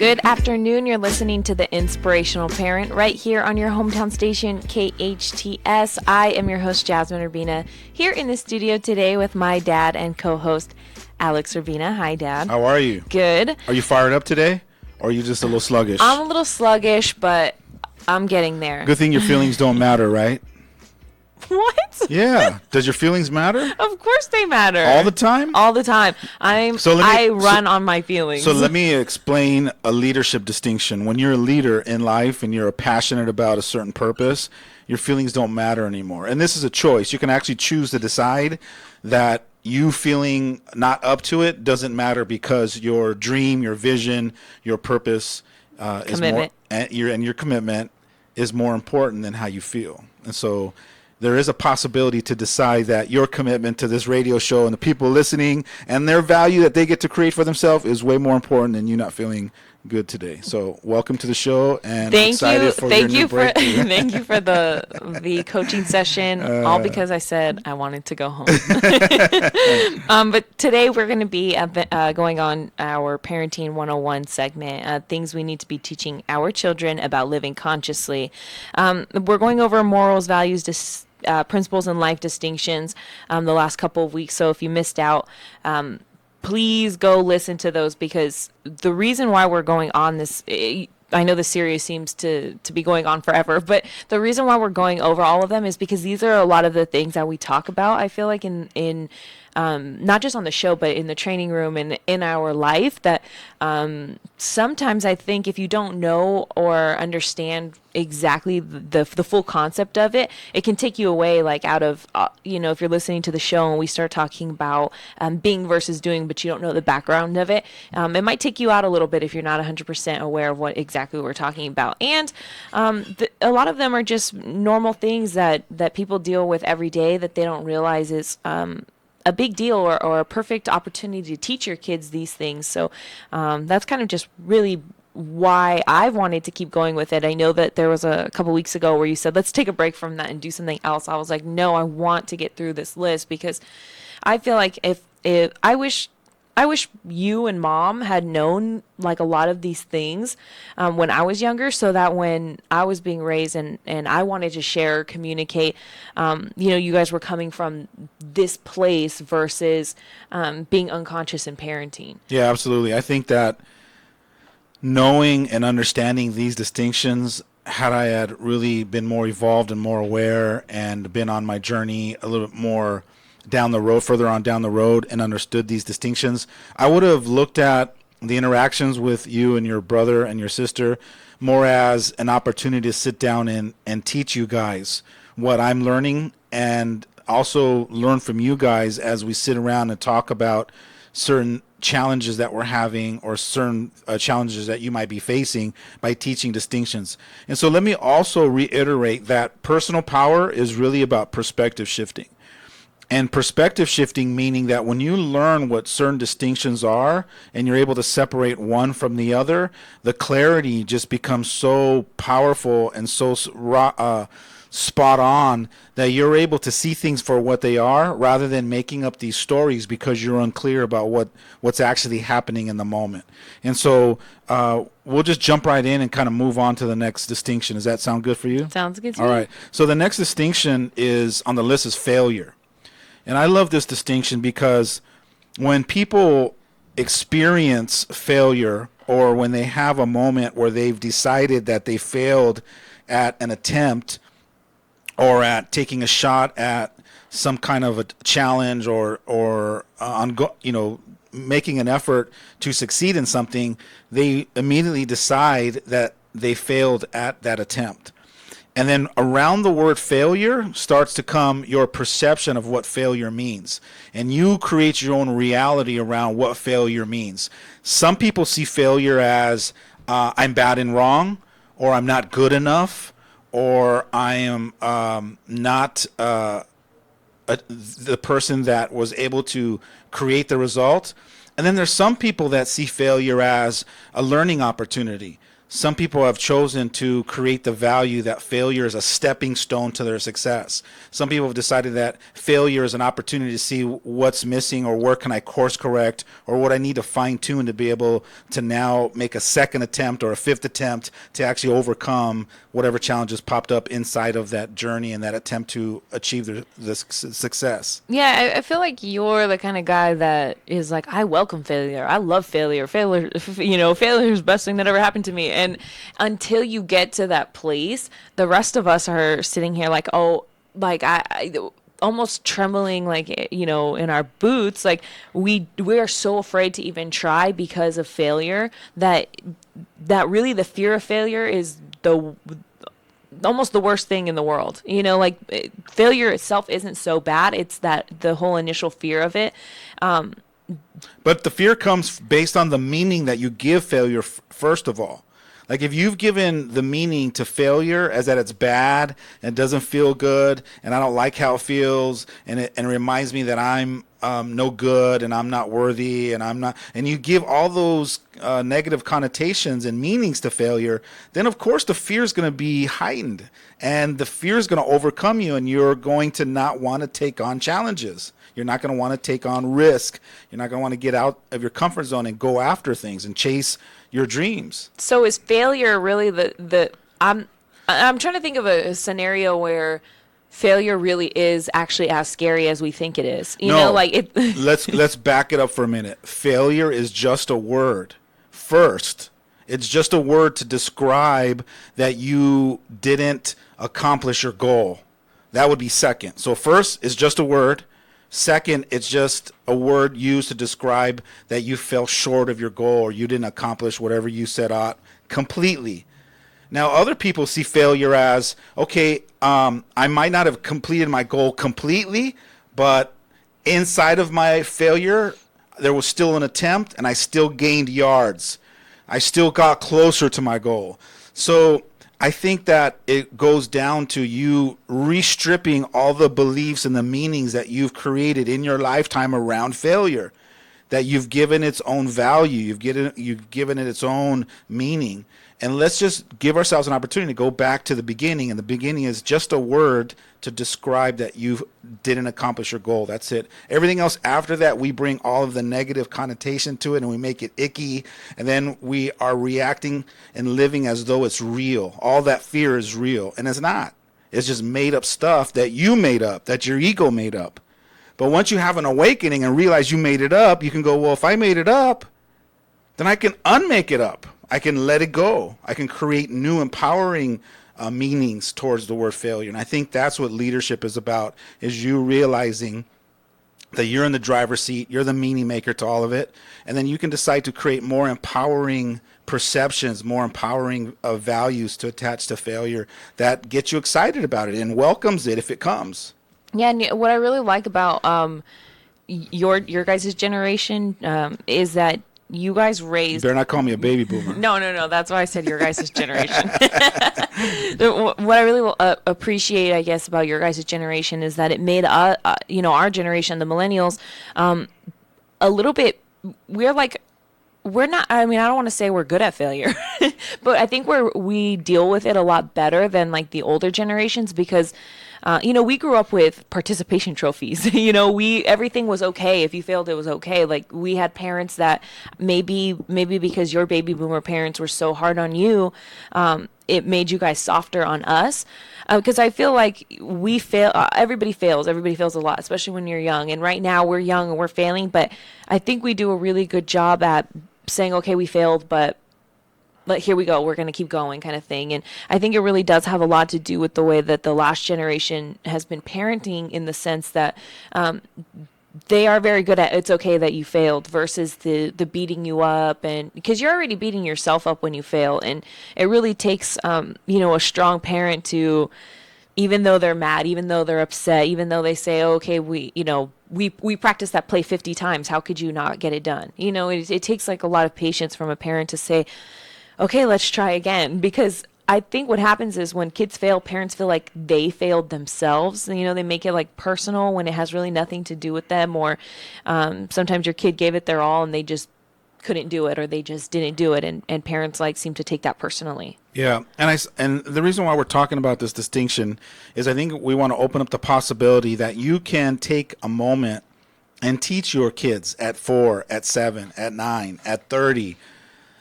Good afternoon. You're listening to the Inspirational Parent right here on your hometown station, KHTS. I am your host, Jasmine Urbina, here in the studio today with my dad and co-host, Alex Urbina. Hi, Dad. How are you? Good. Are you fired up today? Or are you just a little sluggish? I'm a little sluggish, but I'm getting there. Good thing your feelings don't matter, right? What? Yeah. Does your feelings matter? Of course they matter. All the time? All the time. I run on my feelings. So let me explain a leadership distinction. When you're a leader in life and you're passionate about a certain purpose, your feelings don't matter anymore. And this is a choice. You can actually choose to decide that you feeling not up to it doesn't matter because your dream, your vision, your purpose is more, and your commitment is more important than how you feel. And so there is a possibility to decide that your commitment to this radio show and the people listening and their value that they get to create for themselves is way more important than you not feeling good today. So welcome to the show, and excited for your new breakthrough. Thank you for the coaching session, all because I said I wanted to go home. But today we're going to be going on our Parenting 101 segment, things we need to be teaching our children about living consciously. We're going over morals, values, principles, and life distinctions the last couple of weeks. So if you missed out, please go listen to those, because the reason why we're going on this, I know the series seems to be going on forever, but the reason why we're going over all of them is because these are a lot of the things that we talk about, I feel like, in not just on the show, but in the training room and in our life, that sometimes I think if you don't know or understand exactly the full concept of it, it can take you away, like out of, if you're listening to the show and we start talking about being versus doing, but you don't know the background of it, it might take you out a little bit if you're not 100% aware of what exactly we're talking about. And a lot of them are just normal things that people deal with every day that they don't realize is a big deal or a perfect opportunity to teach your kids these things. So that's kind of just really why I've wanted to keep going with it. I know that there was a couple weeks ago where you said, let's take a break from that and do something else. I was like, no, I want to get through this list, because I feel like if I wish you and Mom had known like a lot of these things when I was younger, so that when I was being raised and I wanted to share, communicate, you guys were coming from this place versus being unconscious in parenting. Yeah, absolutely. I think that knowing and understanding these distinctions, had I had really been more evolved and more aware and been on my journey a little bit more further on down the road and understood these distinctions, I would have looked at the interactions with you and your brother and your sister more as an opportunity to sit down and teach you guys what I'm learning, and also learn from you guys as we sit around and talk about certain challenges that we're having, or certain challenges that you might be facing, by teaching distinctions. And so let me also reiterate that personal power is really about perspective shifting. And perspective shifting meaning that when you learn what certain distinctions are and you're able to separate one from the other, the clarity just becomes so powerful and so spot on that you're able to see things for what they are, rather than making up these stories because you're unclear about what's actually happening in the moment. And so we'll just jump right in and kind of move on to the next distinction. Does that sound good for you? Sounds good to me. All right. So the next distinction is on the list is failure. And I love this distinction because when people experience failure, or when they have a moment where they've decided that they failed at an attempt, or at taking a shot at some kind of a challenge, or making an effort to succeed in something, they immediately decide that they failed at that attempt. And then around the word failure starts to come your perception of what failure means. And you create your own reality around what failure means. Some people see failure as I'm bad and wrong, or I'm not good enough, or I am not the person that was able to create the result. And then there's some people that see failure as a learning opportunity. Some people have chosen to create the value that failure is a stepping stone to their success. Some people have decided that failure is an opportunity to see what's missing, or where can I course correct, or what I need to fine tune to be able to now make a second attempt or a fifth attempt to actually overcome whatever challenges popped up inside of that journey and that attempt to achieve the success. Yeah, I feel like you're the kind of guy that is like, I welcome failure. I love failure. Failure, failure is the best thing that ever happened to me. And until you get to that place, the rest of us are sitting here like, oh, like I almost trembling, like, in our boots. Like we are so afraid to even try because of failure, that really the fear of failure is the almost the worst thing in the world. Like failure itself isn't so bad. It's that the whole initial fear of it. But the fear comes based on the meaning that you give failure, first of all. Like if you've given the meaning to failure as that it's bad and doesn't feel good and I don't like how it feels and it reminds me that I'm no good and I'm not worthy and I'm not, and you give all those negative connotations and meanings to failure, then of course the fear is going to be heightened and the fear is going to overcome you and you're going to not want to take on challenges. You're not going to want to take on risk. You're not going to want to get out of your comfort zone and go after things and chase your dreams. So is failure really the I'm trying to think of a scenario where failure really is actually as scary as we think it is. No, like it let's back it up for a minute. Failure is just a word. First, it's just a word to describe that you didn't accomplish your goal. That would be second. So first, it's just a word. Second, it's just a word used to describe that you fell short of your goal or you didn't accomplish whatever you set out completely. Now, other people see failure as, okay, I might not have completed my goal completely, but inside of my failure, there was still an attempt and I still gained yards. I still got closer to my goal. So I think that it goes down to you restripping all the beliefs and the meanings that you've created in your lifetime around failure, that you've given its own value, you've given it its own meaning. And let's just give ourselves an opportunity to go back to the beginning. And the beginning is just a word to describe that you didn't accomplish your goal. That's it. Everything else after that, we bring all of the negative connotation to it and we make it icky. And then we are reacting and living as though it's real. All that fear is real. And it's not. It's just made up stuff that you made up, that your ego made up. But once you have an awakening and realize you made it up, you can go, well, if I made it up, then I can unmake it up. I can let it go. I can create new empowering meanings towards the word failure. And I think that's what leadership is about, is you realizing that you're in the driver's seat, you're the meaning maker to all of it, and then you can decide to create more empowering perceptions, more empowering values to attach to failure that get you excited about it and welcomes it if it comes. Yeah, and what I really like about your guys' generation is that you guys You raised. better not call me a baby boomer. No. That's why I said your guys' generation. What I really appreciate, I guess, about your guys' generation is that it made our generation, the millennials, a little bit. We're not. I mean, I don't want to say we're good at failure, but I think we deal with it a lot better than like the older generations because. We grew up with participation trophies. Everything was okay. If you failed, it was okay. Like we had parents that maybe because your baby boomer parents were so hard on you, it made you guys softer on us. Because I feel like we fail. Everybody fails. Everybody fails a lot, especially when you're young. And right now we're young and we're failing. But I think we do a really good job at saying, okay, we failed, but here we go, we're going to keep going kind of thing. And I think it really does have a lot to do with the way that the last generation has been parenting, in the sense that they are very good at it's okay that you failed versus the beating you up, and because you're already beating yourself up when you fail. And it really takes a strong parent to, even though they're mad, even though they're upset, even though they say, oh, okay, we practiced that play 50 times, how could you not get it done? It takes like a lot of patience from a parent to say, okay, let's try again. Because I think what happens is when kids fail, parents feel like they failed themselves. They make it like personal when it has really nothing to do with them. Or sometimes your kid gave it their all and they just couldn't do it or they just didn't do it, and parents like seem to take that personally. Yeah, and the reason why we're talking about this distinction is I think we want to open up the possibility that you can take a moment and teach your kids at 4, at 7, at 9, at 30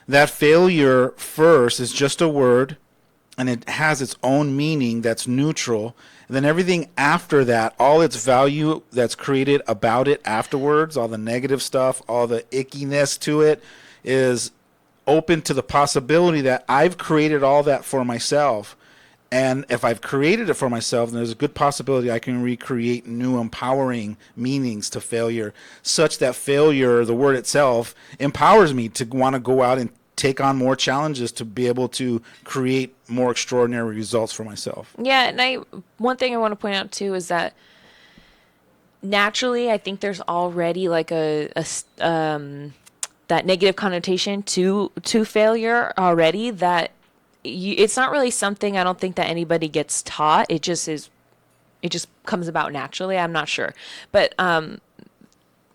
that failure first is just a word and it has its own meaning that's neutral. And then everything after that, all its value that's created about it afterwards, all the negative stuff, all the ickiness to it, is open to the possibility that I've created all that for myself. And if I've created it for myself, then there's a good possibility I can recreate new empowering meanings to failure, such that failure, the word itself, empowers me to want to go out and take on more challenges to be able to create more extraordinary results for myself. Yeah, and one thing I want to point out too is that naturally, I think there's already like that negative connotation to failure already, that it's not really something I don't think that anybody gets taught. It just is. It just comes about naturally. I'm not sure, but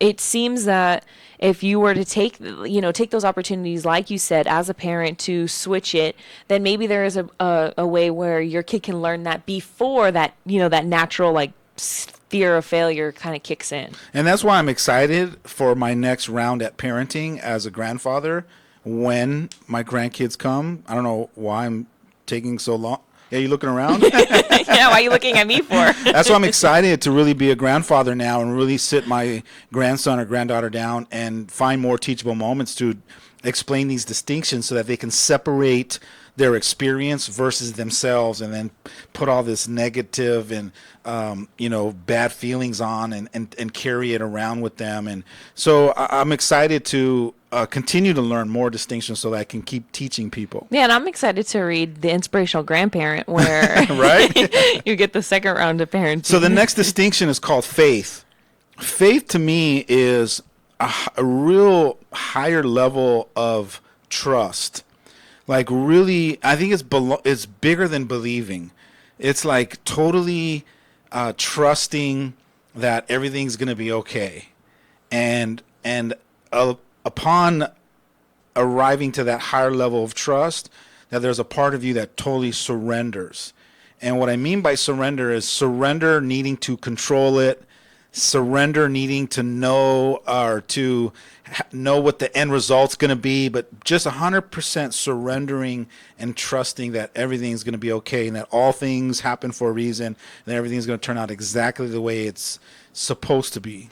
it seems that if you were to take those opportunities, like you said, as a parent, to switch it, then maybe there is a way where your kid can learn that before that, that natural like fear of failure kind of kicks in. And that's why I'm excited for my next round at parenting as a grandfather when my grandkids come. I don't know why I'm taking so long. Yeah, you looking around? Yeah, why are you looking at me for? That's why I'm excited to really be a grandfather now and really sit my grandson or granddaughter down and find more teachable moments to explain these distinctions so that they can separate their experience versus themselves, and then put all this negative and bad feelings on and carry it around with them. And so I'm excited to continue to learn more distinctions so that I can keep teaching people. Yeah, and I'm excited to read The Inspirational Grandparent, where Right? you get the second round of parenting. So the next distinction is called faith. Faith to me is a real higher level of trust. Like really, I think it's bigger than believing. It's like totally trusting that everything's going to be okay, and upon arriving to that higher level of trust, that there's a part of you that totally surrenders. And what I mean by surrender is surrender needing to control it, surrender needing to know or to know what the end result's going to be, but just 100% surrendering and trusting that everything's going to be okay and that all things happen for a reason and that everything's going to turn out exactly the way it's supposed to be.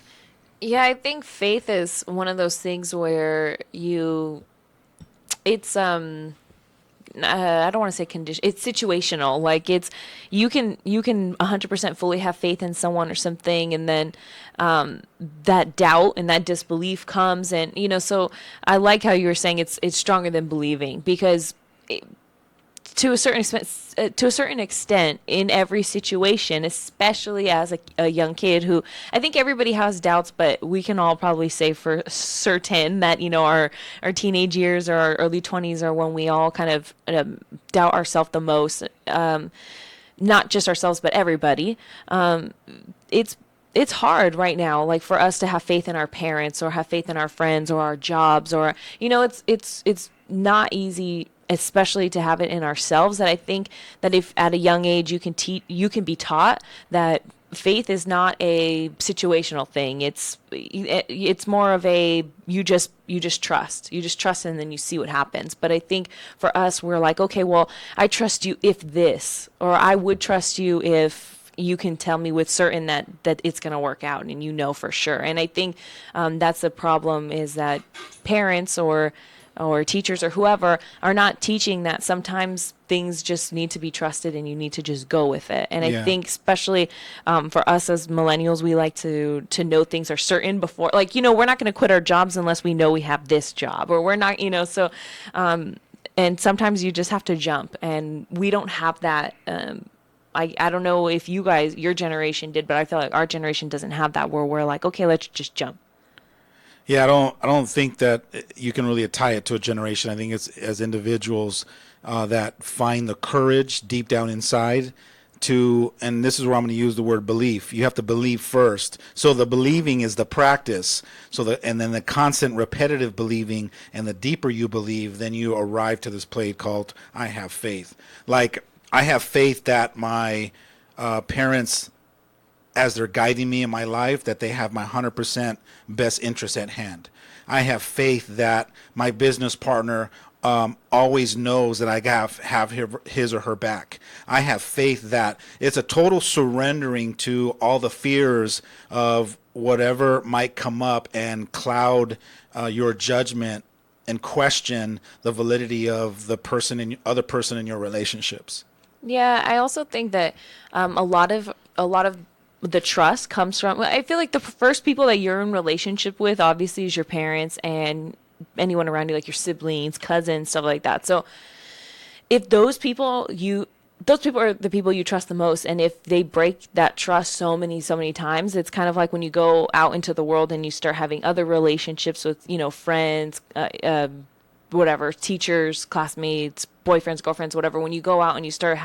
Yeah, I think faith is one of those things where it's I don't want to say condition. It's situational. Like you can 100% fully have faith in someone or something, and then that doubt and that disbelief comes, and So I like how you were saying it's stronger than believing, because to a certain extent, in every situation, especially as a young kid who, I think everybody has doubts, but we can all probably say for certain that our teenage years or our early 20s are when we all kind of doubt ourselves the most. Not just ourselves, but everybody. It's hard right now, like for us to have faith in our parents or have faith in our friends or our jobs, or it's not easy, especially to have it in ourselves. That I think that if at a young age you can be taught that faith is not a situational thing. It's more of a you just trust and then you see what happens. But I think for us, we're like, okay, well, I trust you if this, or I would trust you if you can tell me with certain that it's going to work out, and for sure. And I think that's the problem, is that parents or teachers or whoever are not teaching that sometimes things just need to be trusted and you need to just go with it. And I think especially for us as millennials, we like to know things are certain before, like, we're not going to quit our jobs unless we know we have this job, or we're not, so and sometimes you just have to jump, and we don't have that. I don't know if your generation did, but I feel like our generation doesn't have that, where we're like, okay, let's just jump. Yeah, I don't think that you can really tie it to a generation. I think it's as individuals that find the courage deep down inside to, and this is where I'm going to use the word belief. You have to believe first. So the believing is the practice. And then the constant repetitive believing, and the deeper you believe, then you arrive to this place called I have faith. Like, I have faith that my parents, as they're guiding me in my life, that they have my 100% best interest at hand. I have faith that my business partner always knows that I have his or her back. I have faith that it's a total surrendering to all the fears of whatever might come up and cloud your judgment and question the validity of the other person in your relationships. Yeah, I also think that a lot of the trust comes from. I feel like the first people that you're in relationship with, obviously, is your parents and anyone around you, like your siblings, cousins, stuff like that. So if those people are the people you trust the most, and if they break that trust so many times, it's kind of like when you go out into the world and you start having other relationships with, friends, whatever, teachers, classmates, boyfriends, girlfriends, whatever. When you go out and you start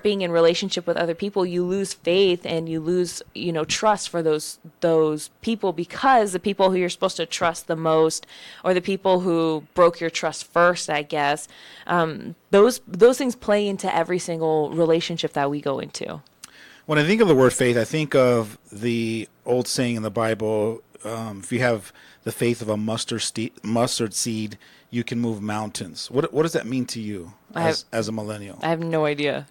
being in relationship with other people, you lose faith and you lose, trust for those people, because the people who you're supposed to trust the most, or the people who broke your trust first, I guess, those things play into every single relationship that we go into. When I think of the word faith, I think of the old saying in the Bible, if you have the faith of a mustard seed, you can move mountains. What does that mean to you as a millennial? I have no idea.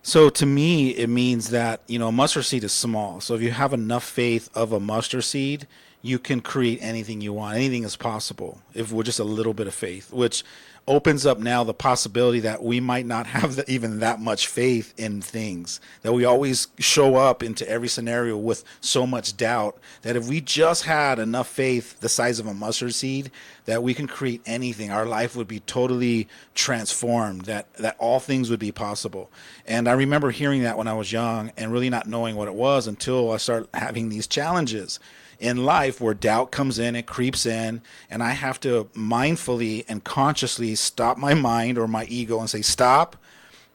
So to me, it means that, a mustard seed is small. So if you have enough faith of a mustard seed, you can create anything you want. Anything is possible if with just a little bit of faith, which opens up now the possibility that we might not have even that much faith in things, that we always show up into every scenario with so much doubt, that if we just had enough faith the size of a mustard seed, that we can create anything. Our life would be totally transformed, that all things would be possible. And I remember hearing that when I was young and really not knowing what it was until I started having these challenges in life where doubt comes in, it creeps in, and I have to mindfully and consciously stop my mind or my ego and say, stop.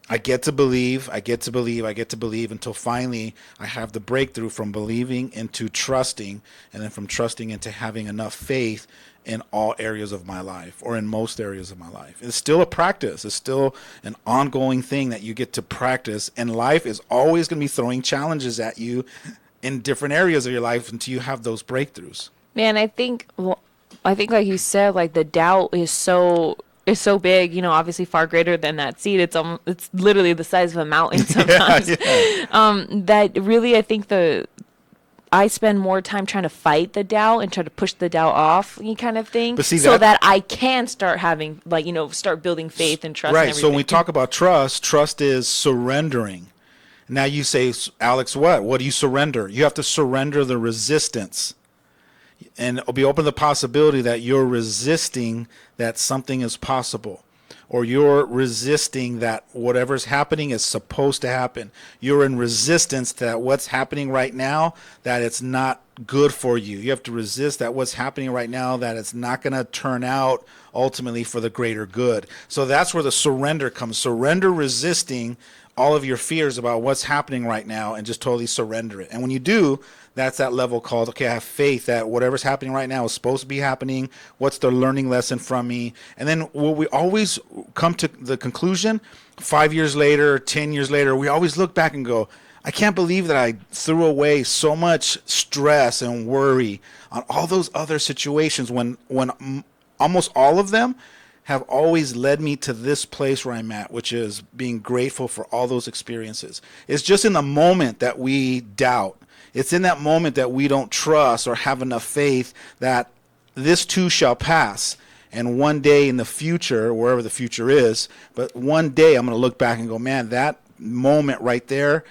I get to believe, I get to believe, I get to believe, until finally I have the breakthrough from believing into trusting, and then from trusting into having enough faith in all areas of my life, or in most areas of my life. It's still a practice. It's still an ongoing thing that you get to practice, and life is always going to be throwing challenges at you in different areas of your life until you have those breakthroughs. Man, I think like you said, like the doubt is so big, obviously far greater than that seed. It's literally the size of a mountain sometimes. Yeah. That really, I think I spend more time trying to fight the doubt and try to push the doubt off, kind of thing, but see, so that I can start having, start building faith and trust. Right. And everything. So when we talk about trust is surrendering. Now you say, Alex, what do you surrender? You have to surrender the resistance, and be open to the possibility that you're resisting that something is possible, or you're resisting that whatever's happening is supposed to happen. You're in resistance to that what's happening right now, that it's not good for you. You have to resist that what's happening right now, that it's not going to turn out ultimately for the greater good. So that's where the surrender comes. Surrender resisting all of your fears about what's happening right now, and just totally surrender it. And when you do, that's that level called, okay, I have faith that whatever's happening right now is supposed to be happening. What's the learning lesson from me? And then we always come to the conclusion, 5 years later, 10 years later, we always look back and go, I can't believe that I threw away so much stress and worry on all those other situations when almost all of them have always led me to this place where I'm at, which is being grateful for all those experiences. It's just in the moment that we doubt. It's in that moment that we don't trust or have enough faith that this too shall pass. And one day in the future, wherever the future is, but one day I'm going to look back and go, man, that moment right there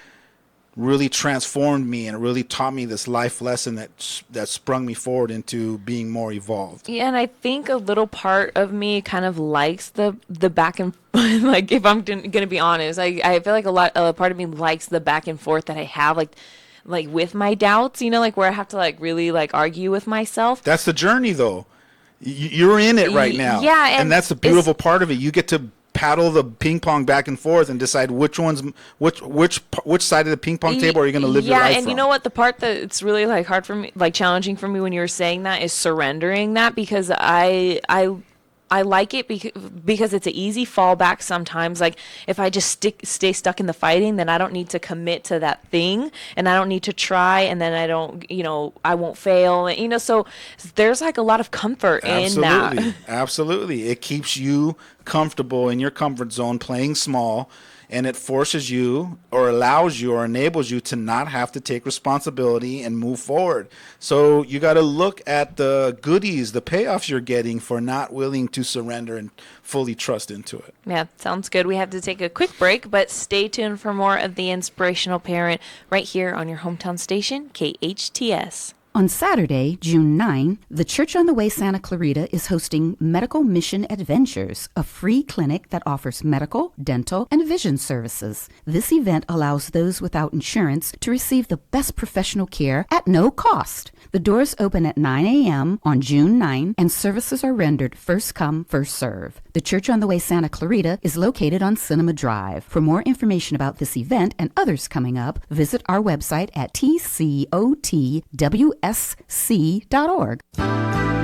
really transformed me, and it really taught me this life lesson that sprung me forward into being more evolved. Yeah, and I think a little part of me kind of likes the back and like, if I'm gonna be honest, I feel like a part of me likes the back and forth that I have, like with my doubts, like where I have to really argue with myself. That's the journey, though. You're in it right now. Yeah, and that's the beautiful part of it. You get to paddle the ping pong back and forth and decide which side of the ping pong table are you going to live your life and from. you know what? The part that it's really like hard for me, like challenging for me when you were saying that is surrendering that, because I like it because it's an easy fallback sometimes. Like if I just stay stuck in the fighting, then I don't need to commit to that thing, and I don't need to try, and then I don't, I won't fail. And, so there's like a lot of comfort in that. Absolutely. It keeps you comfortable in your comfort zone, playing small, and it forces you or allows you or enables you to not have to take responsibility and move forward. So you got to look at the goodies, the payoffs you're getting for not willing to surrender and fully trust into it. Yeah, sounds good. We have to take a quick break, but stay tuned for more of the Inspirational Parent right here on your hometown station, KHTS. On Saturday, June 9, the Church on the Way Santa Clarita is hosting Medical Mission Adventures, a free clinic that offers medical, dental, and vision services. This event allows those without insurance to receive the best professional care at no cost. The doors open at 9 a.m. on June 9, and services are rendered first come, first serve. The Church on the Way Santa Clarita is located on Cinema Drive. For more information about this event and others coming up, visit our website at tcotwsc.org.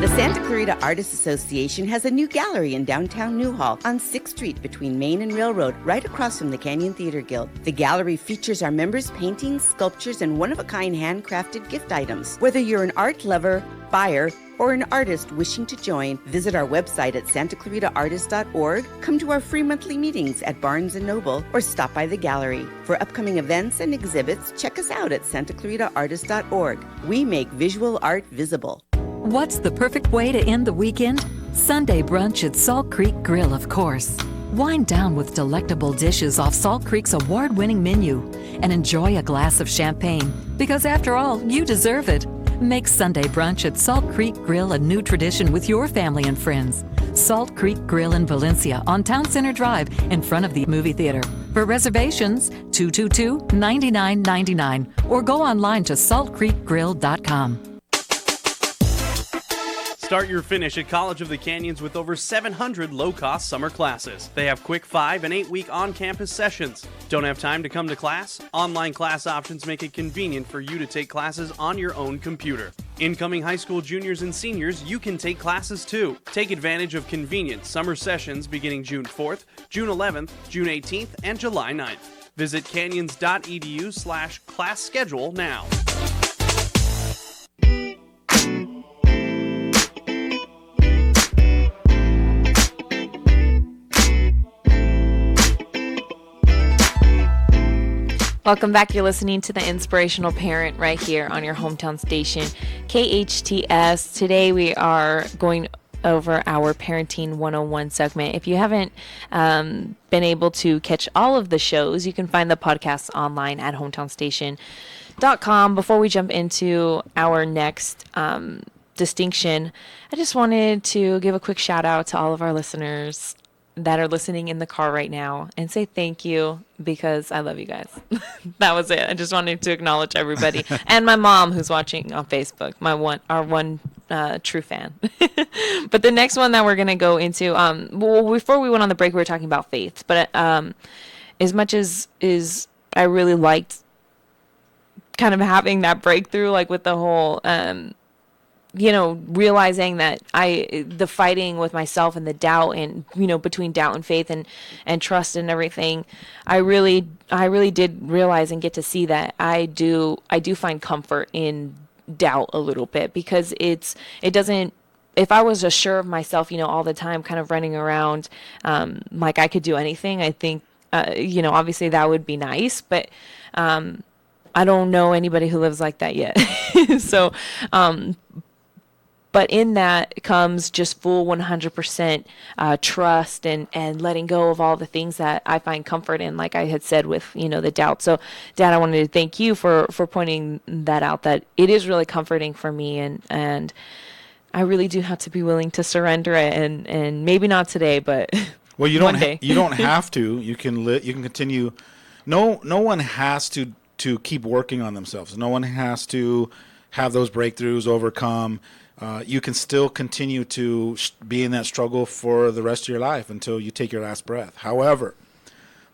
The Santa Clarita Artists Association has a new gallery in downtown Newhall on 6th Street between Main and Railroad, right across from the Canyon Theater Guild. The gallery features our members' paintings, sculptures, and one-of-a-kind handcrafted gift items. Whether you're an art lover, buyer, or an artist wishing to join, visit our website at santaclaritaartist.org, come to our free monthly meetings at Barnes & Noble, or stop by the gallery. For upcoming events and exhibits, check us out at santaclaritaartist.org. We make visual art visible. What's the perfect way to end the weekend? Sunday brunch at Salt Creek Grill, of course. Wind down with delectable dishes off Salt Creek's award-winning menu and enjoy a glass of champagne, because after all, you deserve it. Make Sunday brunch at Salt Creek Grill a new tradition with your family and friends. Salt Creek Grill in Valencia on Town Center Drive in front of the movie theater. For reservations, 222-9999 or go online to saltcreekgrill.com. Start your finish at College of the Canyons with over 700 low-cost summer classes. They have quick 5- and 8-week on-campus sessions. Don't have time to come to class? Online class options make it convenient for you to take classes on your own computer. Incoming high school juniors and seniors, you can take classes too. Take advantage of convenient summer sessions beginning June 4th, June 11th, June 18th, and July 9th. Visit canyons.edu/class schedule now. Welcome back. You're listening to the Inspirational Parent right here on your hometown station, KHTS. Today we are going over our Parenting 101 segment. If you haven't been able to catch all of the shows, you can find the podcast online at hometownstation.com. Before we jump into our next distinction, I just wanted to give a quick shout out to all of our listeners that are listening in the car right now and say thank you, because I love you guys. That was it. I just wanted to acknowledge everybody and my mom who's watching on Facebook, our one true fan. But the next one that we're going to go into, before we went on the break, we were talking about faith, but as much as I really liked kind of having that breakthrough, like with the whole, realizing that the fighting with myself and the doubt and, between doubt and faith and trust and everything, I really did realize and get to see that I do find comfort in doubt a little bit, because it doesn't, if I was just sure of myself, all the time kind of running around, like I could do anything, I think, obviously that would be nice, but, I don't know anybody who lives like that yet. So, but in that comes just full 100% trust and letting go of all the things that I find comfort in, like I had said with, the doubt. So, Dad, I wanted to thank you for pointing that out, that it is really comforting for me, and I really do have to be willing to surrender it, and maybe not today, but well, you one don't day. You don't have to. You can you can continue. No one has to keep working on themselves. No one has to have those breakthroughs, overcome. you can still continue to be in that struggle for the rest of your life until you take your last breath. However,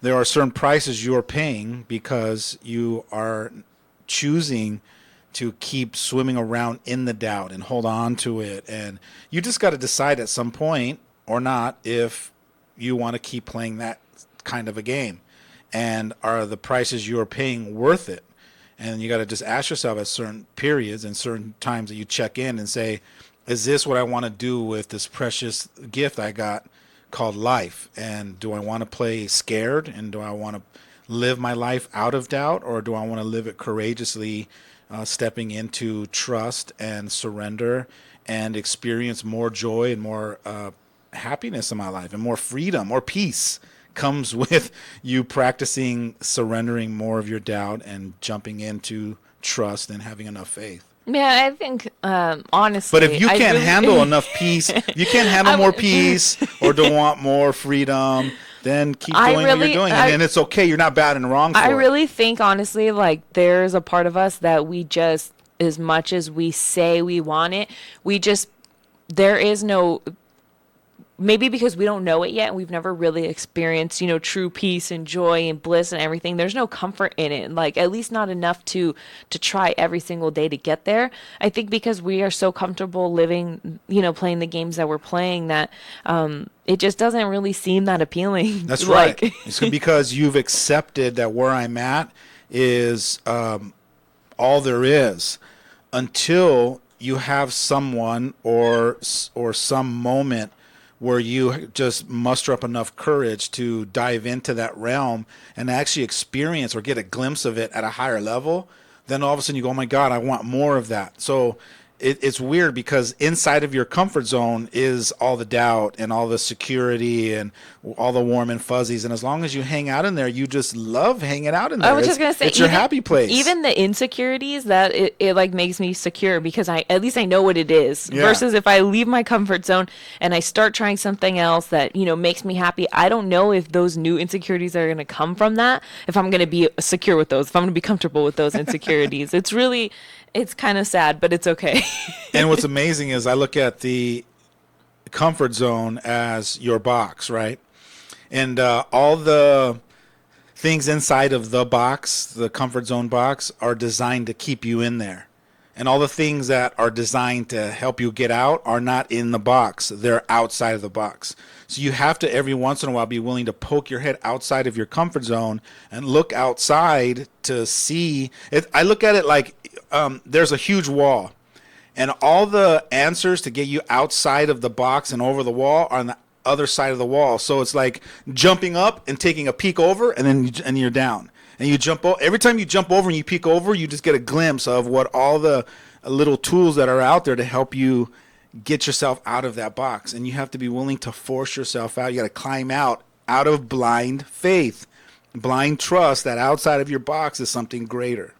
there are certain prices you're paying because you are choosing to keep swimming around in the doubt and hold on to it. And you just got to decide at some point or not if you want to keep playing that kind of a game. And are the prices you're paying worth it? And you got to just ask yourself at certain periods and certain times that you check in and say, is this what I want to do with this precious gift I got called life? And do I want to play scared? And do I want to live my life out of doubt? Or do I want to live it courageously, stepping into trust and surrender and experience more joy and more happiness in my life and more freedom, more peace comes with you practicing surrendering more of your doubt and jumping into trust and having enough faith. Yeah, I think honestly. But if you can't handle enough peace, you can't handle more peace or don't want more freedom, then keep doing what you're doing. And it's okay. You're not bad and wrong for it. I really think, honestly, like there's a part of us that we just, as much as we say we want it, there is no, maybe because we don't know it yet and we've never really experienced, true peace and joy and bliss and everything. There's no comfort in it, like at least not enough to try every single day to get there. I think because we are so comfortable living, playing the games that we're playing that it just doesn't really seem that appealing. That's right. It's because you've accepted that where I'm at is all there is until you have someone or some moment where you just muster up enough courage to dive into that realm and actually experience or get a glimpse of it at a higher level. Then all of a sudden you go, oh my God, I want more of that. So it's weird because inside of your comfort zone is all the doubt and all the security and all the warm and fuzzies. And as long as you hang out in there, you just love hanging out in there. I was just going to say, it's your happy place. Even the insecurities, that it like makes me secure because at least I know what it is. Yeah. Versus if I leave my comfort zone and I start trying something else that, makes me happy, I don't know if those new insecurities are going to come from that, if I'm going to be secure with those, if I'm going to be comfortable with those insecurities. It's kind of sad, but it's okay. And what's amazing is I look at the comfort zone as your box, right? And all the things inside of the box, the comfort zone box, are designed to keep you in there. And all the things that are designed to help you get out are not in the box. They're outside of the box. So you have to every once in a while be willing to poke your head outside of your comfort zone and look outside to see it. I look at it like there's a huge wall, and all the answers to get you outside of the box and over the wall are on the other side of the wall. So it's like jumping up and taking a peek over, and then you're down. And you jump every time you jump over and you peek over, you just get a glimpse of what all the little tools that are out there to help you get yourself out of that box. And you have to be willing to force yourself out. You got to climb out of blind faith, blind trust that outside of your box is something greater.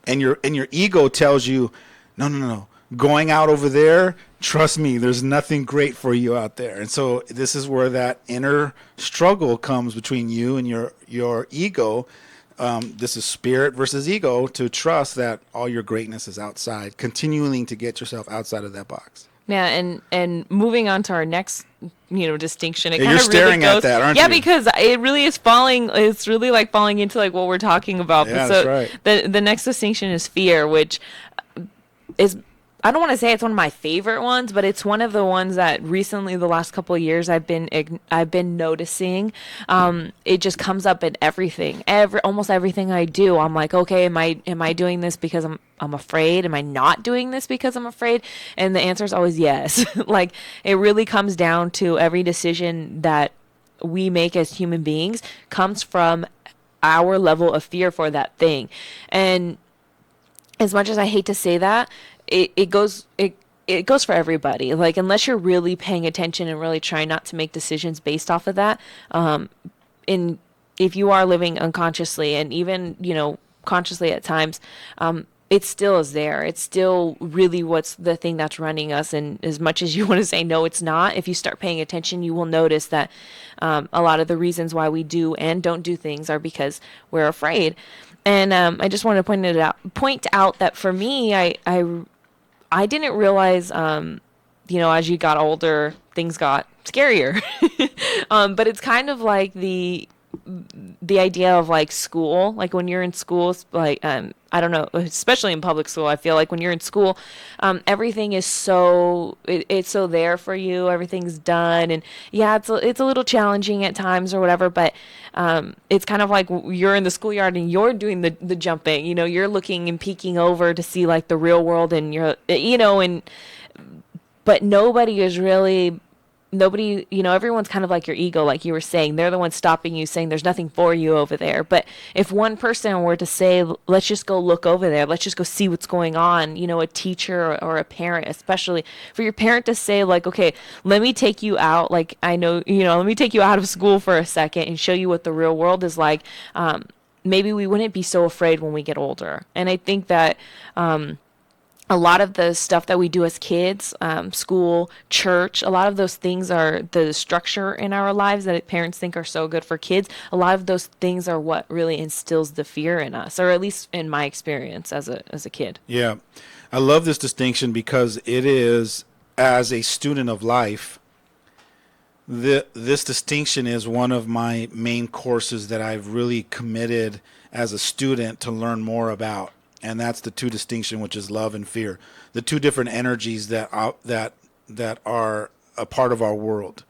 And your ego tells you, no. Going out over there, trust me, there's nothing great for you out there. And so this is where that inner struggle comes between you and your ego. This is spirit versus ego, to trust that all your greatness is outside, continuing to get yourself outside of that box. Yeah, and moving on to our next, distinction. You're staring at that, aren't you? Yeah, because it really is falling. It's really like falling into like what we're talking about. Yeah, so that's right. The next distinction is fear, which is, I don't want to say it's one of my favorite ones, but it's one of the ones that recently, the last couple of years, I've been noticing. It just comes up in everything, almost everything I do. I'm like, okay, am I doing this because I'm afraid? Am I not doing this because I'm afraid? And the answer is always yes. Like, it really comes down to every decision that we make as human beings comes from our level of fear for that thing. And as much as I hate to say that, it goes for everybody. Like, unless you're really paying attention and really trying not to make decisions based off of that, and if you are living unconsciously and even, consciously at times, it still is there. It's still really what's the thing that's running us. And as much as you want to say, no, it's not, if you start paying attention, you will notice that a lot of the reasons why we do and don't do things are because we're afraid. And I just want to point out that for me, I I didn't realize, as you got older, things got scarier. But it's kind of like the idea of like school, like when you're in school, like I don't know, especially in public school, I feel like when you're in school, everything is it's so there for you, everything's done, and yeah, it's a little challenging at times or whatever, but it's kind of like you're in the schoolyard and you're doing the jumping, you're looking and peeking over to see like the real world, and but nobody, everyone's kind of like your ego, like you were saying. They're the ones stopping you, saying there's nothing for you over there. But if one person were to say, let's just go look over there, let's just go see what's going on, a teacher or a parent, especially for your parent to say, like, okay, let me take you out. Like, I know, let me take you out of school for a second and show you what the real world is like. Maybe we wouldn't be so afraid when we get older. And I think that, a lot of the stuff that we do as kids, school, church, a lot of those things are the structure in our lives that parents think are so good for kids. A lot of those things are what really instills the fear in us, or at least in my experience as a kid. Yeah. I love this distinction because it is, as a student of life, this distinction is one of my main courses that I've really committed as a student to learn more about. And that's the two distinction, which is love and fear, the two different energies that are a part of our world.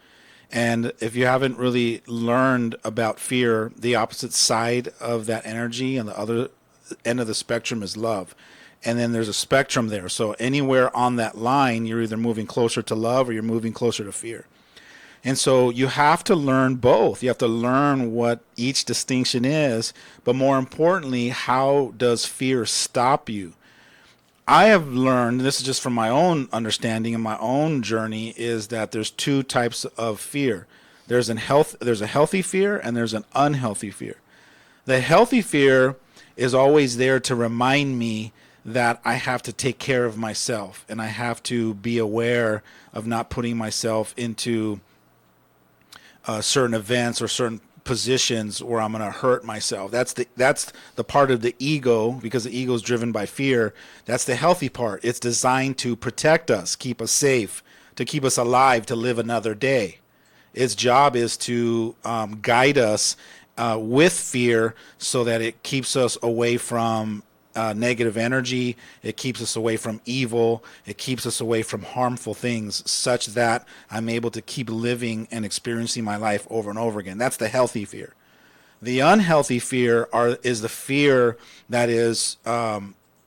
And if you haven't really learned about fear, the opposite side of that energy and the other end of the spectrum is love. And then there's a spectrum there. So anywhere on that line, you're either moving closer to love or you're moving closer to fear. And so you have to learn both. You have to learn what each distinction is, but more importantly, how does fear stop you? I have learned, this is just from my own understanding and my own journey, is that there's two types of fear. There's a healthy fear and there's an unhealthy fear. The healthy fear is always there to remind me that I have to take care of myself and I have to be aware of not putting myself into certain events or certain positions where I'm going to hurt myself. That's the part of the ego, because the ego is driven by fear. That's the healthy part. It's designed to protect us, keep us safe, to keep us alive, to live another day. Its job is to guide us with fear so that it keeps us away from negative energy. It keeps us away from evil. It keeps us away from harmful things, such that I'm able to keep living and experiencing my life over and over again. That's the healthy fear. The unhealthy fear is the fear that is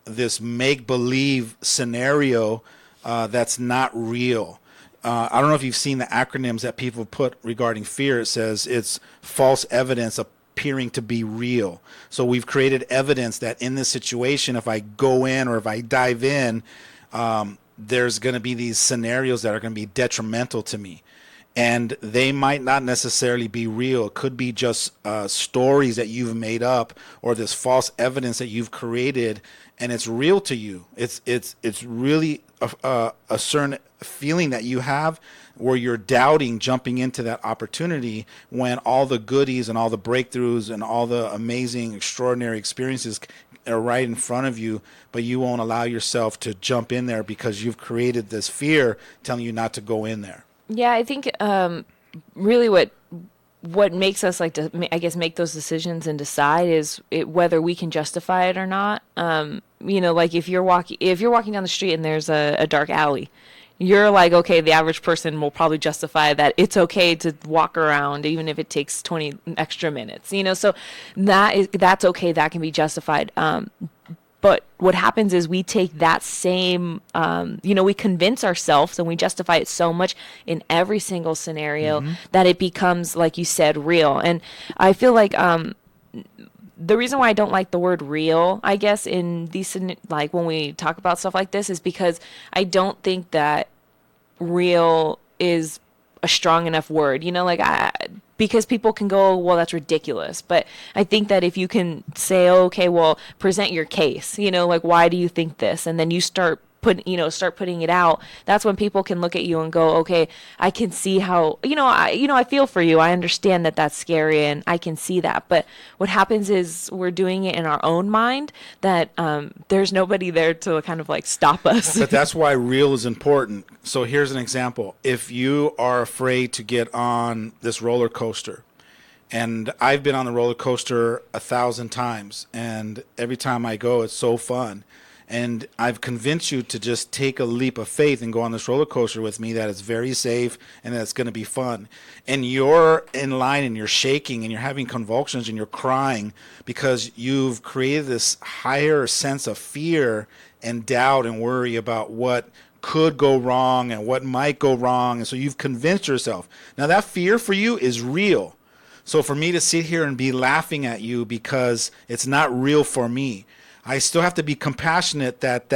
this make-believe scenario that's not real. I don't know if you've seen the acronyms that people put regarding fear. It says it's false evidence appearing to be real. So we've created evidence that in this situation, if I go in or if I dive in, there's going to be these scenarios that are going to be detrimental to me. And they might not necessarily be real. It could be just stories that you've made up, or this false evidence that you've created, and it's real to you. It's really a certain feeling that you have where you're doubting jumping into that opportunity when all the goodies and all the breakthroughs and all the amazing, extraordinary experiences are right in front of you, but you won't allow yourself to jump in there because you've created this fear telling you not to go in there. Yeah, I think really what makes us like to, I guess, make those decisions and decide is whether we can justify it or not. Like if you're walking down the street and there's a dark alley, you're like, okay, the average person will probably justify that it's okay to walk around even if it takes 20 extra minutes. So that's okay. That can be justified. But what happens is we take that same, we convince ourselves and we justify it so much in every single scenario that it becomes, like you said, real. And I feel like the reason why I don't like the word real, I guess, in these, like when we talk about stuff like this, is because I don't think that real is a strong enough word, because people can go, well, that's ridiculous. But I think that if you can say, okay, well, present your case, like, why do you think this? And then you start start putting it out, that's when people can look at you and go, okay, I can see how, I feel for you. I understand that that's scary and I can see that. But what happens is we're doing it in our own mind that there's nobody there to kind of like stop us. But that's why real is important. So here's an example. If you are afraid to get on this roller coaster, and I've been on the roller coaster 1,000 times, and every time I go, it's so fun. And I've convinced you to just take a leap of faith and go on this roller coaster with me, that it's very safe and that it's going to be fun. And you're in line and you're shaking and you're having convulsions and you're crying because you've created this higher sense of fear and doubt and worry about what could go wrong and what might go wrong. And so you've convinced yourself. Now that fear for you is real. So for me to sit here and be laughing at you because it's not real for me, I still have to be compassionate that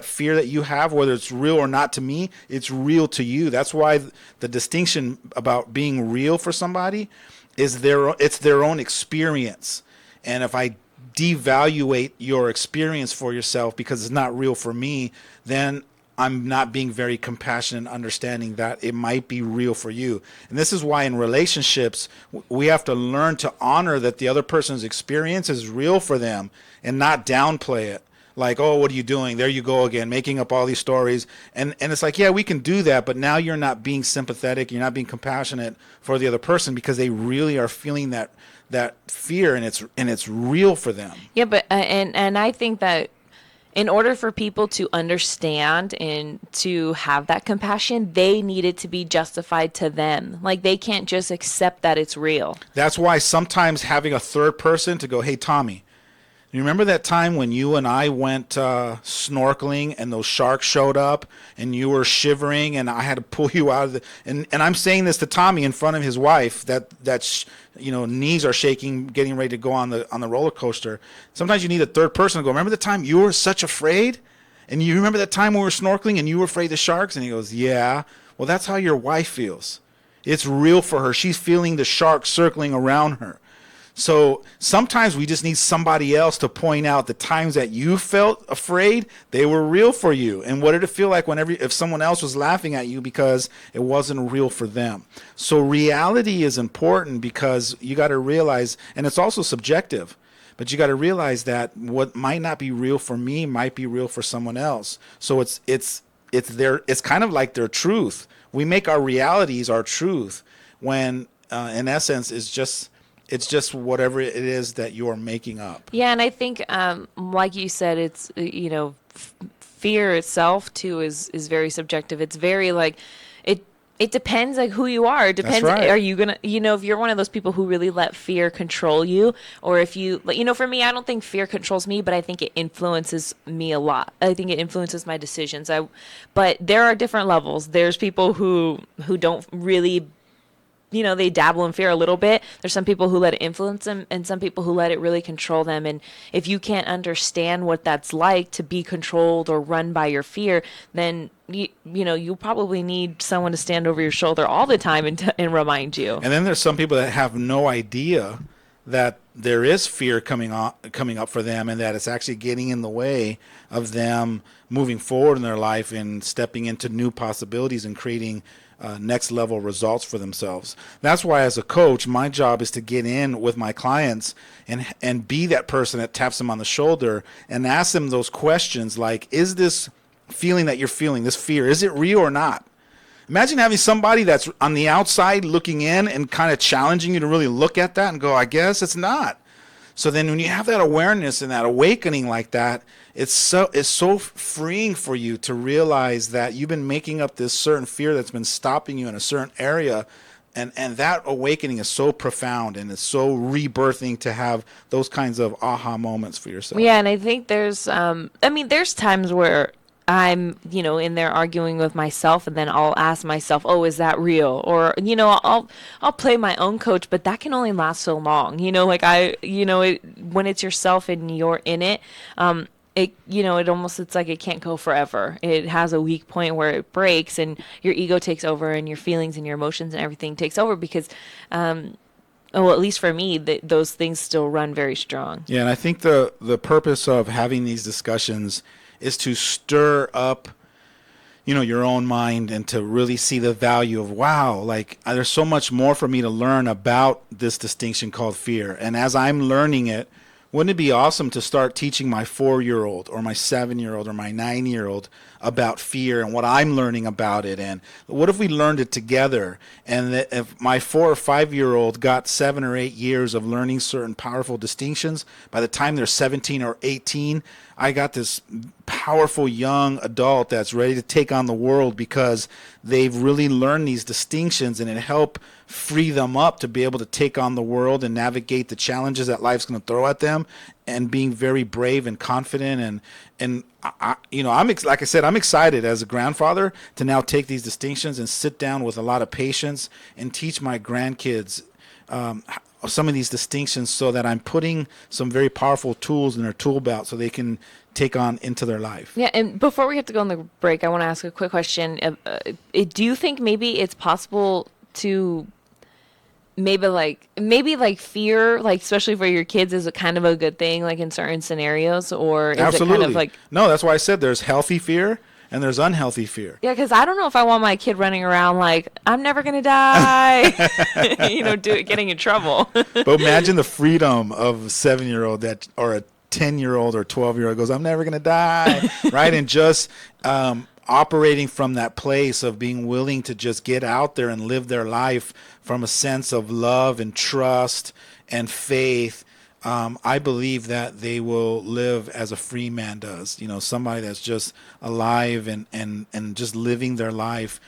fear that you have, whether it's real or not to me, it's real to you. That's why the distinction about being real for somebody is it's their own experience. And if I devaluate your experience for yourself because it's not real for me, then I'm not being very compassionate and understanding that it might be real for you. And this is why in relationships, we have to learn to honor that the other person's experience is real for them and not downplay it. Like, oh, what are you doing? There you go again, making up all these stories. And it's like, yeah, we can do that, but now you're not being sympathetic. You're not being compassionate for the other person because they really are feeling that fear, and it's real for them. Yeah, but and I think that in order for people to understand and to have that compassion, they need it to be justified to them. Like, they can't just accept that it's real. That's why sometimes having a third person to go, hey, Tommy, you remember that time when you and I went snorkeling and those sharks showed up and you were shivering and I had to pull you out of the... And I'm saying this to Tommy in front of his wife that knees are shaking, getting ready to go on the roller coaster. Sometimes you need a third person to go, remember the time you were such afraid? And you remember that time when we were snorkeling and you were afraid of sharks? And he goes, yeah. Well, that's how your wife feels. It's real for her. She's feeling the sharks circling around her. So sometimes we just need somebody else to point out the times that you felt afraid, they were real for you. And what did it feel like if someone else was laughing at you because it wasn't real for them? So reality is important because you got to realize, and it's also subjective, but you got to realize that what might not be real for me might be real for someone else. So it's kind of like their truth. We make our realities our truth when in essence it's just whatever it is that you're making up. Yeah, and I think, like you said, it's, fear itself, too, is very subjective. It's very, like, it depends, like, who you are. It depends. That's right. Are you going to, if you're one of those people who really let fear control you, or if you, for me, I don't think fear controls me, but I think it influences me a lot. I think it influences my decisions. But there are different levels. There's people who don't really, they dabble in fear a little bit. There's some people who let it influence them and some people who let it really control them. And if you can't understand what that's like to be controlled or run by your fear, then you probably need someone to stand over your shoulder all the time and remind you. And then there's some people that have no idea that there is fear coming up for them and that it's actually getting in the way of them moving forward in their life and stepping into new possibilities and creating next level results for themselves. That's why as a coach, my job is to get in with my clients and be that person that taps them on the shoulder and ask them those questions like, is this feeling that you're feeling, this fear, is it real or not? Imagine having somebody that's on the outside looking in and kind of challenging you to really look at that and go, I guess it's not. So then when you have that awareness and that awakening like that, it's so freeing for you to realize that you've been making up this certain fear that's been stopping you in a certain area. And that awakening is so profound and it's so rebirthing to have those kinds of aha moments for yourself. Yeah, and I think there's times where I'm, in there arguing with myself, and then I'll ask myself, oh, is that real? Or, I'll play my own coach, but that can only last so long. When it's yourself and you're in it, it's like it can't go forever. It has a weak point where it breaks and your ego takes over and your feelings and your emotions and everything takes over because, at least for me, those things still run very strong. Yeah, and I think the purpose of having these discussions is to stir up, your own mind, and to really see the value of, wow, like there's so much more for me to learn about this distinction called fear. And as I'm learning it, wouldn't it be awesome to start teaching my 4-year-old or my 7-year-old or my 9-year-old about fear and what I'm learning about it? And what if we learned it together? And that if my 4 or 5-year-old got 7 or 8 years of learning certain powerful distinctions, by the time they're 17 or 18, I got this powerful young adult that's ready to take on the world because they've really learned these distinctions, and it helped free them up to be able to take on the world and navigate the challenges that life's going to throw at them, and being very brave and confident. And like I said, I'm excited as a grandfather to now take these distinctions and sit down with a lot of patience and teach my grandkids some of these distinctions, so that I'm putting some very powerful tools in their tool belt so they can take on into their life. Yeah, and before we have to go on the break, I want to ask a quick question. Do you think maybe it's possible to maybe like fear, like especially for your kids, is a kind of a good thing, like in certain scenarios, or is Absolutely. it kind of like... No, that's why I said there's healthy fear and there's unhealthy fear. Yeah, because I don't know if I want my kid running around like, I'm never going to die, getting in trouble. But imagine the freedom of a 7-year-old or a 10-year-old or 12-year-old goes, I'm never going to die, right? And just operating from that place of being willing to just get out there and live their life from a sense of love and trust and faith. I believe that they will live as a free man does, somebody that's just alive and just living their life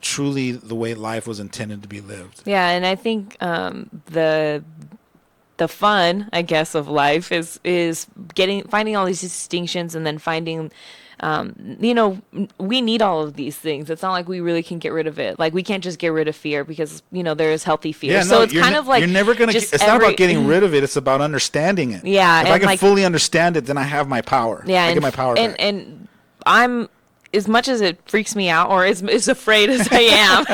truly the way life was intended to be lived. Yeah, and I think the fun, I guess, of life is finding all these distinctions, and then finding, we need all of these things. It's not like we really can get rid of it. Like, we can't just get rid of fear, because, there is healthy fear. Yeah, so it's kind of like, you're never going to, it's not about getting rid of it. It's about understanding it. Yeah. If I can fully understand it, then I have my power. Yeah. I get my power back. And I'm, as much as it freaks me out, or as afraid as I am,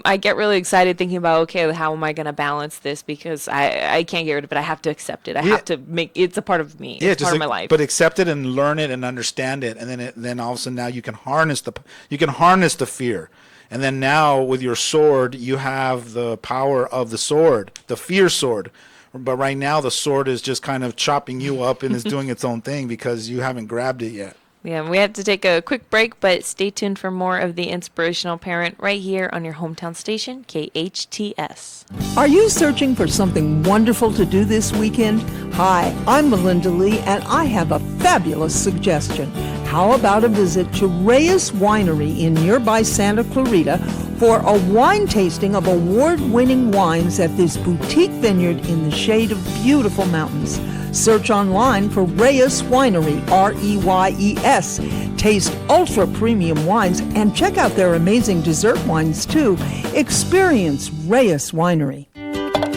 I get really excited thinking about, okay, how am I going to balance this? Because I can't get rid of it. I have to accept it. I have to it's a part of me. Yeah, it's part of my life. But accept it and learn it and understand it, and then all of a sudden now you can harness the fear. And then now with your sword, you have the power of the sword, the fear sword. But right now the sword is just kind of chopping you up and is doing its own thing because you haven't grabbed it yet. Yeah, we have to take a quick break, but stay tuned for more of the Inspirational Parent right here on your hometown station, KHTS. Are you searching for something wonderful to do this weekend? Hi, I'm Melinda Lee, and I have a fabulous suggestion. How about a visit to Reyes Winery in nearby Santa Clarita for a wine tasting of award-winning wines at this boutique vineyard in the shade of beautiful mountains. Search online for Reyes Winery, R-E-Y-E-S. Taste ultra-premium wines and check out their amazing dessert wines, too. Experience Reyes Winery.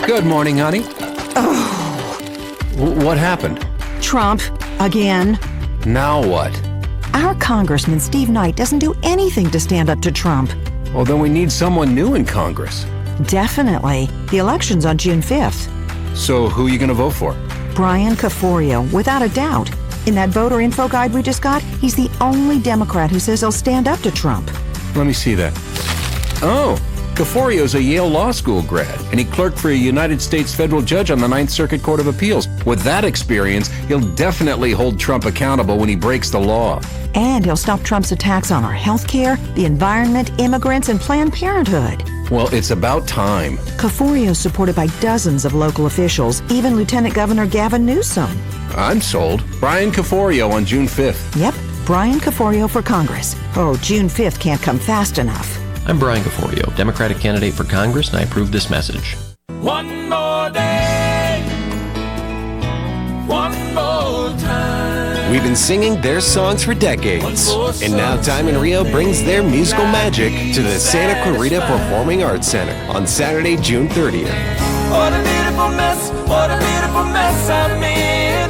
Good morning, honey. Oh. What happened? Trump, again. Now what? Our Congressman Steve Knight doesn't do anything to stand up to Trump. Well, then we need someone new in Congress. Definitely. The election's on June 5th. So who are you going to vote for? Brian Caforio, without a doubt. In that voter info guide we just got, he's the only Democrat who says he'll stand up to Trump. Let me see that. Oh, Caforio's a Yale Law School grad, and he clerked for a United States federal judge on the Ninth Circuit Court of Appeals. With that experience, he'll definitely hold Trump accountable when he breaks the law. And he'll stop Trump's attacks on our health care, the environment, immigrants, and Planned Parenthood. Well, it's about time. Caforio's supported by dozens of local officials, even Lieutenant Governor Gavin Newsom. I'm sold. Brian Caforio on June 5th. Yep, Brian Caforio for Congress. Oh, June 5th can't come fast enough. I'm Brian Caforio, Democratic candidate for Congress, and I approve this message. One more day, one more time. We've been singing their songs for decades, and now Time in Rio brings their musical magic to the Santa Clarita Performing Arts Center on Saturday, June 30th. What a beautiful mess I'm in,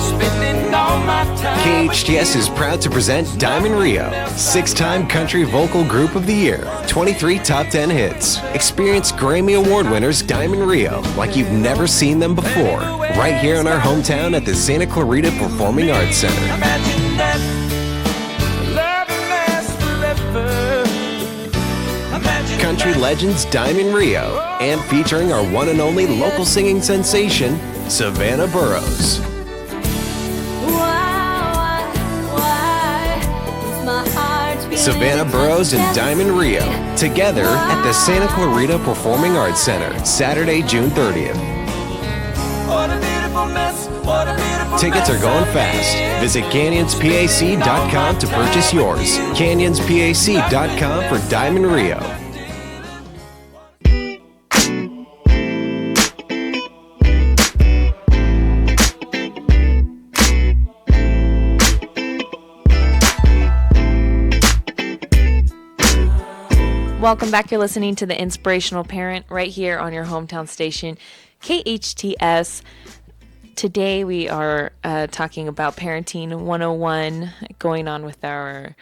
spending all all my time. KHTS is proud to present Diamond Rio, 6-time Country Vocal Group of the Year, 23 top 10 hits. Experience Grammy Award winners Diamond Rio like you've never seen them before, right here in our hometown at the Santa Clarita Performing Arts Center. Imagine that love lasts forever. Imagine Country legends Diamond Rio, and featuring our one and only local singing sensation, Savannah Burrows. Savannah Burrows and Diamond Rio, together at the Santa Clarita Performing Arts Center, Saturday, June 30th. what a beautiful mess. What a beautiful Tickets are going fast. Visit canyonspac.com to purchase yours. canyonspac.com for Diamond Rio. Welcome back. You're listening to the Inspirational Parent right here on your hometown station, KHTS. Today we are talking about Parenting 101, going on with our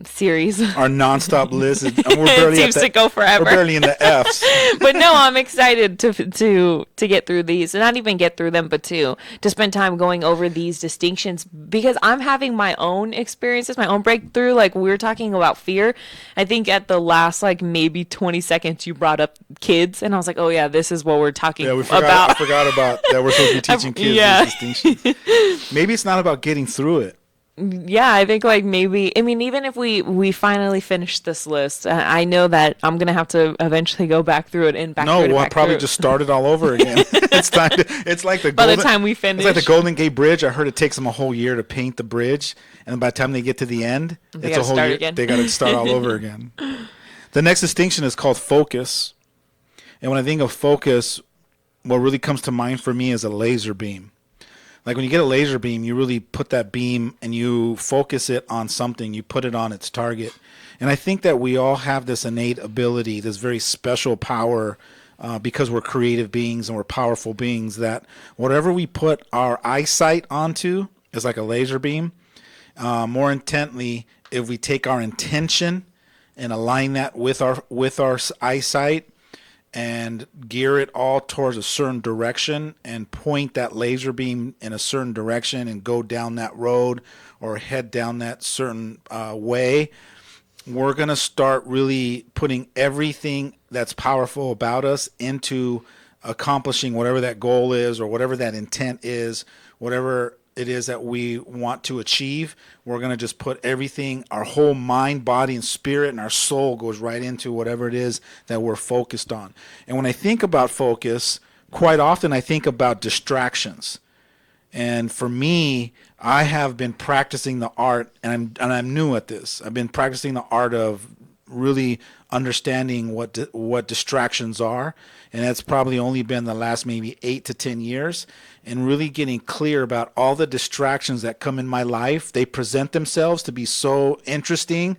series. Our nonstop list. We're It seems to go forever. We're barely in the F's. But no, I'm excited to get through these, and not even get through them, but to spend time going over these distinctions, because I'm having my own experiences, my own breakthrough. Like, we were talking about fear. I think at the last, like, maybe 20 seconds, you brought up kids, and I was like, oh yeah, this is what we're talking about. I forgot about that. We're supposed to be teaching kids these distinctions. Maybe it's not about getting through it. Yeah, I think, like, maybe, I mean, even if we finally finish this list, I know that I'm going to have to eventually go back through it and back through it. No, we'll probably just start it all over again. It's time to, it's like the by golden, the time we finish. It's like the Golden Gate Bridge. I heard it takes them a whole year to paint the bridge, and by the time they get to the end, it's a whole year. Again. They got to start all over again. The next distinction is called focus. And when I think of focus, what really comes to mind for me is a laser beam. Like, when you get a laser beam, you really put that beam and you focus it on something. You put it on its target. And I think that we all have this innate ability, this very special power, because we're creative beings and we're powerful beings, that whatever we put our eyesight onto is like a laser beam. More intently, if we take our intention and align that with our eyesight, and gear it all towards a certain direction and point that laser beam in a certain direction and go down that road or head down that certain way, we're going to start really putting everything that's powerful about us into accomplishing whatever that goal is, or whatever that intent is, whatever it is that we want to achieve. We're going to just put everything, our whole mind, body, and spirit, and our soul goes right into whatever it is that we're focused on. And when I think about focus, quite often I think about distractions. And for me, I have been practicing the art, and I'm new at this. I've been practicing the art of really understanding what distractions are, and that's probably only been the last maybe 8 to 10 years, and really getting clear about all the distractions that come in my life. They present themselves to be so interesting.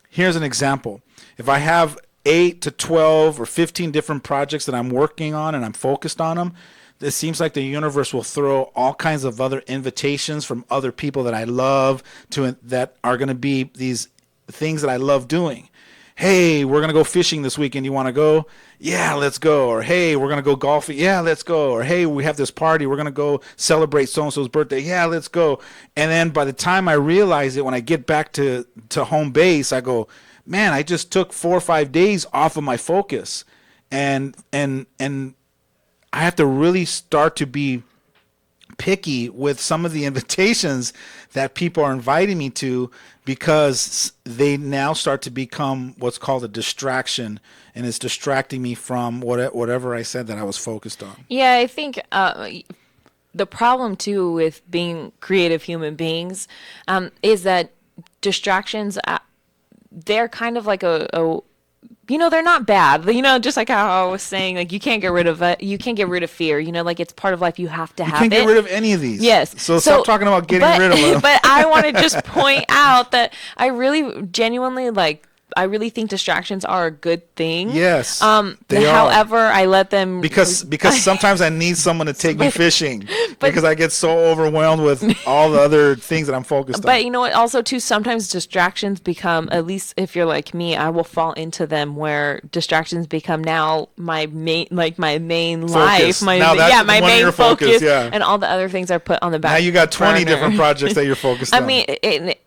Here's an example. If I have 8 to 12 or 15 different projects that I'm working on and I'm focused on them, it seems like the universe will throw all kinds of other invitations from other people that I love that are going to be these things that I love doing. Hey, we're going to go fishing this weekend. You want to go? Yeah, let's go. Or, hey, we're going to go golfing. Yeah, let's go. Or, hey, we have this party. We're going to go celebrate so-and-so's birthday. Yeah, let's go. And then by the time I realize it, when I get back to home base, I go, man, I just took 4 or 5 days off of my focus. And I have to really start to be picky with some of the invitations that people are inviting me to, because they now start to become what's called a distraction, and it's distracting me from whatever I said that I was focused on. Yeah, I think the problem too with being creative human beings is that distractions, they're kind of like a they're not bad. Just like how I was saying, like, you can't get rid of it. You can't get rid of fear. Like, it's part of life. You have to have it. You can't get rid of any of these. Yes. So stop talking about getting rid of them. But I want to just point out that I really genuinely, like, I really think distractions are a good thing. Yes, they however, I let them because sometimes I need someone to take me fishing because I get so overwhelmed with all the other things that I'm focused on. But you know what? Also, too, sometimes distractions become, at least if you're like me, I will fall into them where distractions become now my main, like my main focus. life, my main focus, and all the other things are put on the back. Now you got 20 burner. different projects that you're focused on. I mean,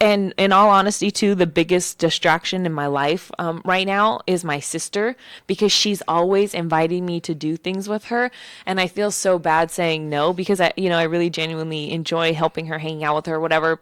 and in all honesty, too, the biggest distraction in my life right now is my sister, because she's always inviting me to do things with her, and I feel so bad saying no, because I really genuinely enjoy helping her, hanging out with her, whatever.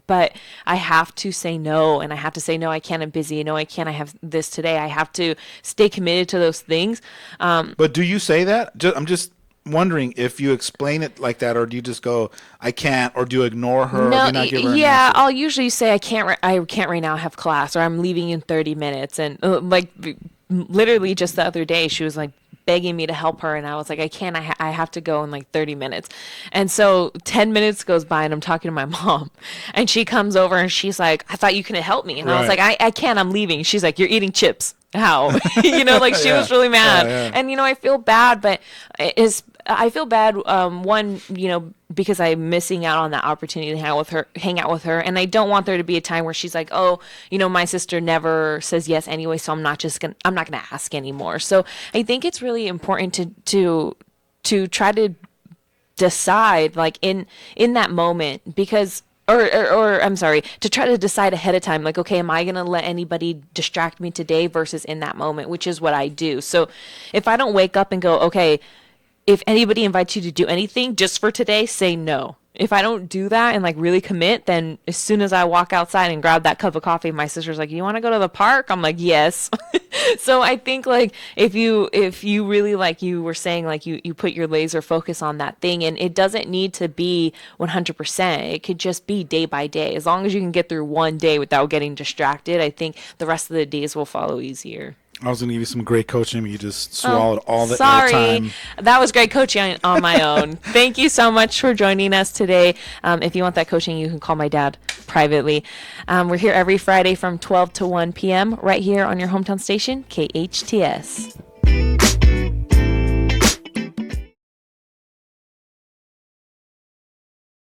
But I have to say no, and I have to say no, I can't, I'm busy. No, I can't, I have this today. I have to stay committed to those things. But do you say that? I'm just wondering if you explain it like that, or do you just go, I can't, or do you ignore her? No, or do you not give her an yeah, answer? I'll usually say I can't right now, I have class, or I'm leaving in 30 minutes. And literally just the other day, she was like begging me to help her, and I was like, I can't, I have to go in like 30 minutes. And so 10 minutes goes by, and I'm talking to my mom, and she comes over, and she's like, I thought you couldn't help me. And I was like, I can't, I'm leaving. She's like, you're eating chips. How? Like she was really mad. And I feel bad, but I feel bad, one, because I'm missing out on that opportunity to hang out with her. And I don't want there to be a time where she's like, oh, my sister never says yes anyway, so I'm not going to ask anymore. So I think it's really important to try to decide, like, in that moment, because or I'm sorry, to try to decide ahead of time, like, okay, am I going to let anybody distract me today versus in that moment, which is what I do. So if I don't wake up and go, okay, if anybody invites you to do anything just for today, say no. If I don't do that and like really commit, then as soon as I walk outside and grab that cup of coffee, my sister's like, you want to go to the park? I'm like, yes. So I think, like, if you really, like you were saying, like you put your laser focus on that thing, and it doesn't need to be 100%. It could just be day by day. As long as you can get through one day without getting distracted, I think the rest of the days will follow easier. I was going to give you some great coaching, but you just swallowed all the sorry. airtime. That was great coaching on my own. Thank you so much for joining us today. If you want that coaching, you can call my dad privately. We're here every Friday from 12 to 1 p.m. right here on your hometown station, KHTS.